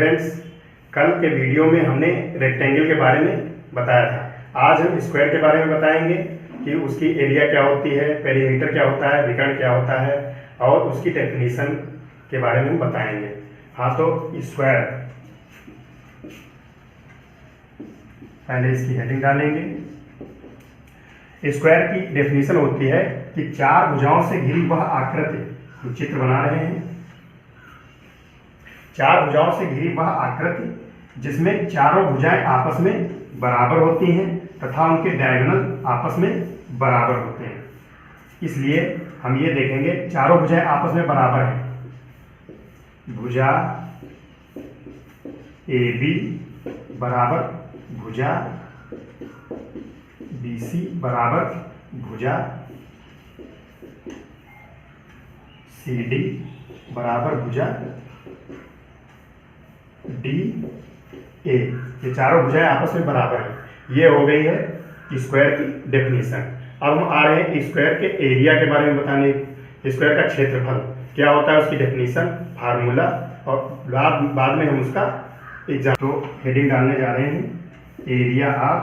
Friends, कल के video में हमने रेक्टेंगल के बारे में बताया था। आज हम स्क्वायर के बारे में बताएंगे कि उसकी एरिया क्या होती है, पेरीमीटर क्या होता है, विकर्ण क्या होता है और उसकी डेफिनेशन के बारे में हम बताएंगे। हाँ, तो स्क्वायर, पहले इसकी हेडिंग डालेंगे। स्क्वायर की डेफिनेशन होती है कि चार भुजाओं से घिरी वह आकृति, तो चित्र बना रहे हैं, चार भुजाओं से घिरी वह आकृति जिसमें चारों भुजाएं आपस में बराबर होती हैं तथा उनके डायगोनल आपस में बराबर होते हैं। इसलिए हम ये देखेंगे चारों भुजाएं आपस में बराबर हैं। भुजा AB बराबर भुजा BC बराबर भुजा CD बराबर भुजा DA। ये चारों भुजाएं आपस में बराबर हैं। ये हो गई है स्क्वायर की डेफिनेशन। अब हम आ रहे हैं स्क्वायर के एरिया के बारे में बताने। स्क्वायर का क्षेत्रफल क्या होता है, उसकी डेफिनेशन, फार्मूला और बाद में हम उसका एग्जाम। तो हेडिंग डालने जा रहे हैं, area of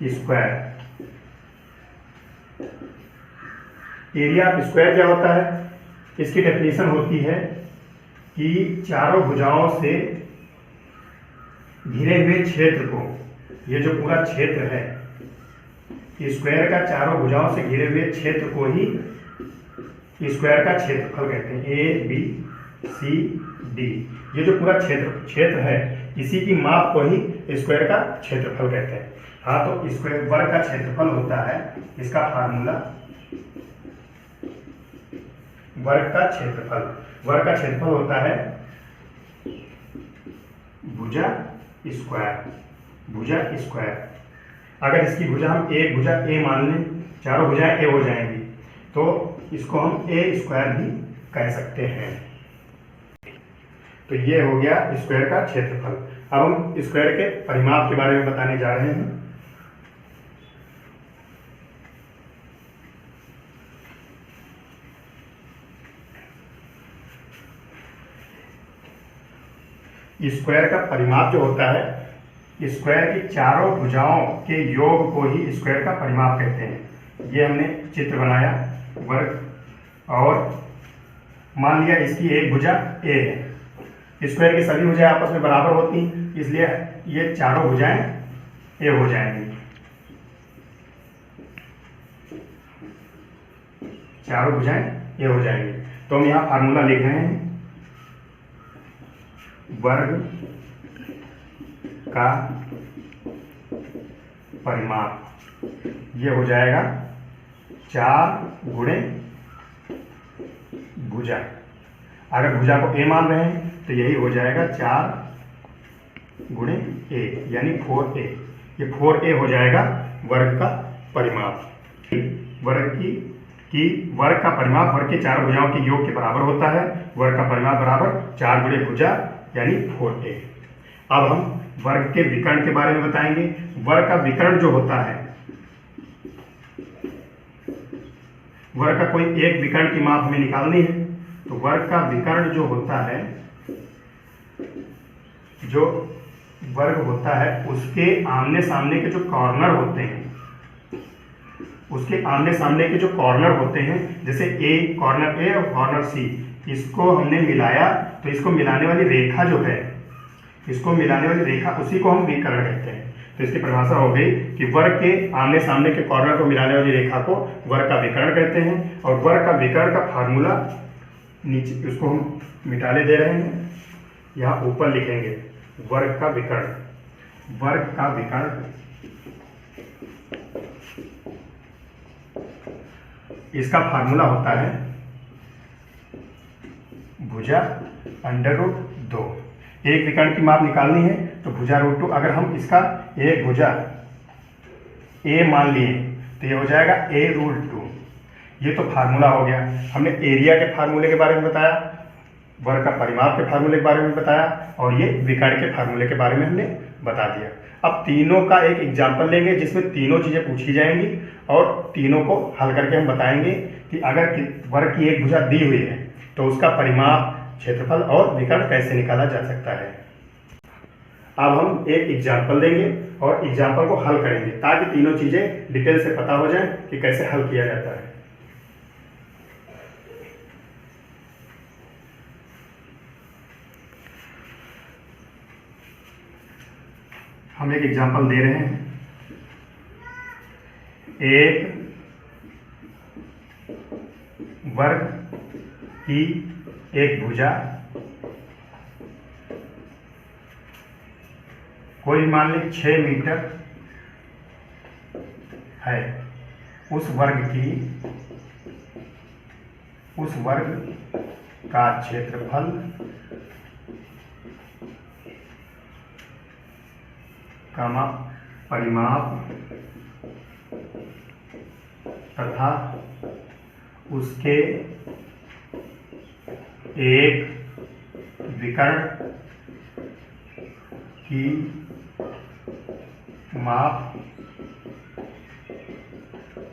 square. Area of square क्या होता है, इसकी डेफिनेशन होती है कि चारों भुजाओं से घिरे हुए क्षेत्र को, ये जो पूरा क्षेत्र है स्क्वायर का, चारों भुजाओं से घिरे हुए क्षेत्र को ही स्क्वायर का क्षेत्रफल कहते हैं। ABCD, ये जो पूरा क्षेत्र है, इसी की माप को ही स्क्वायर का क्षेत्रफल कहते हैं। हाँ, तो स्क्वायर वर्ग का क्षेत्रफल होता है, इसका फार्मूला वर्ग का क्षेत्रफल। वर्ग का क्षेत्रफल होता है भुजा स्क्वायर। भुजा स्क्वायर, अगर इसकी भुजा हम एक भुजा A मान लें, चारों भुजाएं A हो जाएंगी, तो इसको हम A स्क्वायर भी कह सकते हैं। तो ये हो गया स्क्वायर का क्षेत्रफल। अब हम स्क्वायर के परिमाप के बारे में बताने जा रहे हैं। स्क्वायर का परिमाप जो होता है, स्क्वायर की चारों भुजाओं के योग को ही स्क्वायर का परिमाप कहते हैं। ये हमने चित्र बनाया वर्ग, और मान लिया इसकी एक भुजा A है। स्क्वायर की सभी भुजाएं आपस में बराबर होती हैं, इसलिए ये चारों भुजाएं A हो जाएंगी। चारों भुजाएं A हो जाएंगी। तो हम यहाँ फार्मूला लिख रहे हैं, वर्ग का परिमाप ये हो जाएगा 4 गुणे भुजा। अगर भुजा को A मान रहे हैं तो यही हो जाएगा 4 गुणे A, यानी 4A। ये 4A हो जाएगा वर्ग का परिमाप। वर्ग का परिमाप वर्ग के चार भुजाओं के योग के बराबर होता है। वर्ग का परिमाप बराबर 4 गुणे भुजा यानी 4A। अब हम वर्ग के विकर्ण के बारे में बताएंगे। वर्ग का विकर्ण जो होता है, वर्ग का कोई एक विकर्ण की माप हमें निकालनी है, तो वर्ग का विकर्ण जो होता है, जो वर्ग होता है उसके आमने सामने के जो कॉर्नर होते हैं, उसके आमने सामने के जो कॉर्नर होते हैं, जैसे कॉर्नर A और कॉर्नर C, इसको हमने मिलाया तो इसको मिलाने वाली रेखा जो है, इसको मिलाने वाली रेखा, उसी को हम विकर्ण कहते हैं। तो इसकी परिभाषा हो गई कि वर्ग के आमने सामने के कॉर्नर को मिलाने वाली रेखा को वर्ग का विकर्ण कहते हैं। और वर्ग का विकर्ण का फार्मूला नीचे, उसको हम मिटाले दे रहे हैं, यहाँ ऊपर लिखेंगे वर्ग का विकर्ण। वर्ग का विकर्ण, इसका फार्मूला होता है भुजा √2। एक विकर्ण की माप निकालनी है तो भुजा √2। अगर हम इसका एक भुजा A मान लिए तो ये हो जाएगा A√2। ये तो फार्मूला हो गया। हमने एरिया के फार्मूले के बारे में बताया, वर्ग का परिमाप के फार्मूले के बारे में बताया, और ये विकर्ण के फार्मूले के बारे में हमने बता दिया। अब तीनों का एक एग्जाम्पल लेंगे जिसमें तीनों चीजें पूछी जाएंगी और तीनों को हल करके हम बताएंगे कि अगर वर्ग की एक भुजा दी हुई है तो उसका परिमाप क्षेत्रफल और विकर्ण कैसे निकाला जा सकता है। अब हम एक एग्जाम्पल देंगे और एग्जाम्पल को हल करेंगे ताकि तीनों चीजें डिटेल से पता हो जाए कि कैसे हल किया जाता है। हम एक एग्जाम्पल दे रहे हैं। एक वर्ग की एक भुजा, कोई मान ली 6 मीटर है, उस वर्ग का क्षेत्रफल का परिमाप तथा उसके एक विकर्ण की माप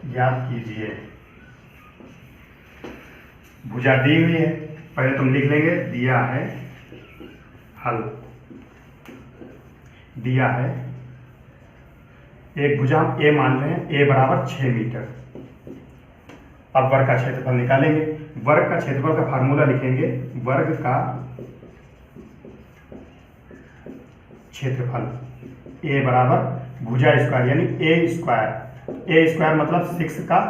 ज्ञात कीजिए। भुजा दी हुई है, पहले तुम लिख लेंगे, दिया है हल, दिया है एक भुजा ए मान रहे हैं, ए बराबर 6 मीटर। अब वर्ग का क्षेत्रफल निकालेंगे। वर्ग का क्षेत्रफल का फार्मूला लिखेंगे, वर्ग का क्षेत्रफल ए बराबर भुजा स्क्वायर यानी ए स्क्वायर। ए स्क्वायर मतलब 6 का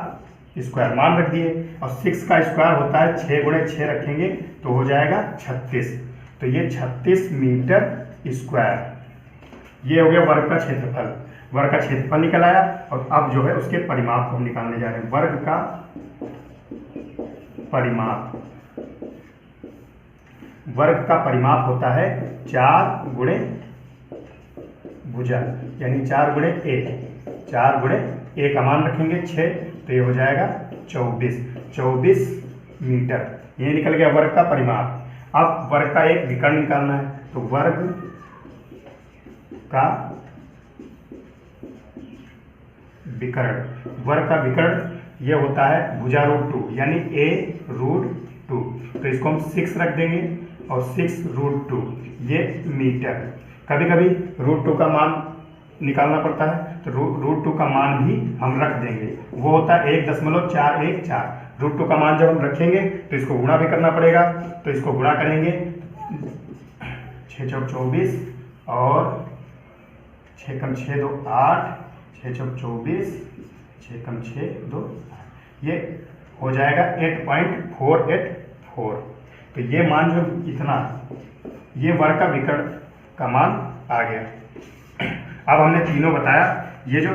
स्क्वायर मान रख दिए, और 6 का स्क्वायर होता है 6 गुणे 6 रखेंगे तो हो जाएगा 36। तो ये 36 मीटर स्क्वायर, ये हो गया वर्ग का क्षेत्रफल। वर्ग का क्षेत्रफल निकल आया और अब जो है उसके परिमाप को हम निकालने जा रहे हैं। वर्ग का परिमाप, वर्ग का परिमाप होता है 4 गुणे भुजा यानी 4 गुणे ए, 4 गुणे ए का मान रखेंगे 6 तो ये हो जाएगा 24 मीटर। ये निकल गया वर्ग का परिमाप। अब वर्ग का एक विकर्ण निकालना है, तो वर्ग का विकर्ण, वर्ग का विकर्ण ये होता है भुजा √2 यानी a √2, तो इसको हम 6 रख देंगे और 6 √2 ये मीटर। कभी कभी √2 का मान निकालना पड़ता है तो √2 का मान भी हम रख देंगे, वो होता है 1.414। √2 का मान जब हम रखेंगे तो इसको गुणा भी करना पड़ेगा, तो इसको गुणा करेंगे 6 चौक 24 और 6 कम 6 2 8, 6 चौक 24, 6 कम 6 2, ये हो जाएगा 8.484। तो ये मान जो इतना, ये वर्ग का विकर्ण का मान आ गया। अब हमने तीनों बताया, ये जो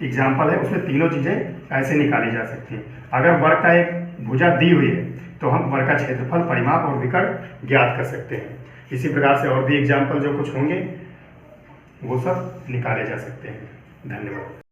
एग्जाम्पल है उसमें तीनों चीजें ऐसे निकाली जा सकती हैं। अगर वर्ग का एक भुजा दी हुई है तो हम वर्ग का क्षेत्रफल, परिमाप और विकर्ण ज्ञात कर सकते हैं। इसी प्रकार से और भी एग्जाम्पल जो कुछ होंगे वो सब निकाले जा सकते हैं। धन्यवाद।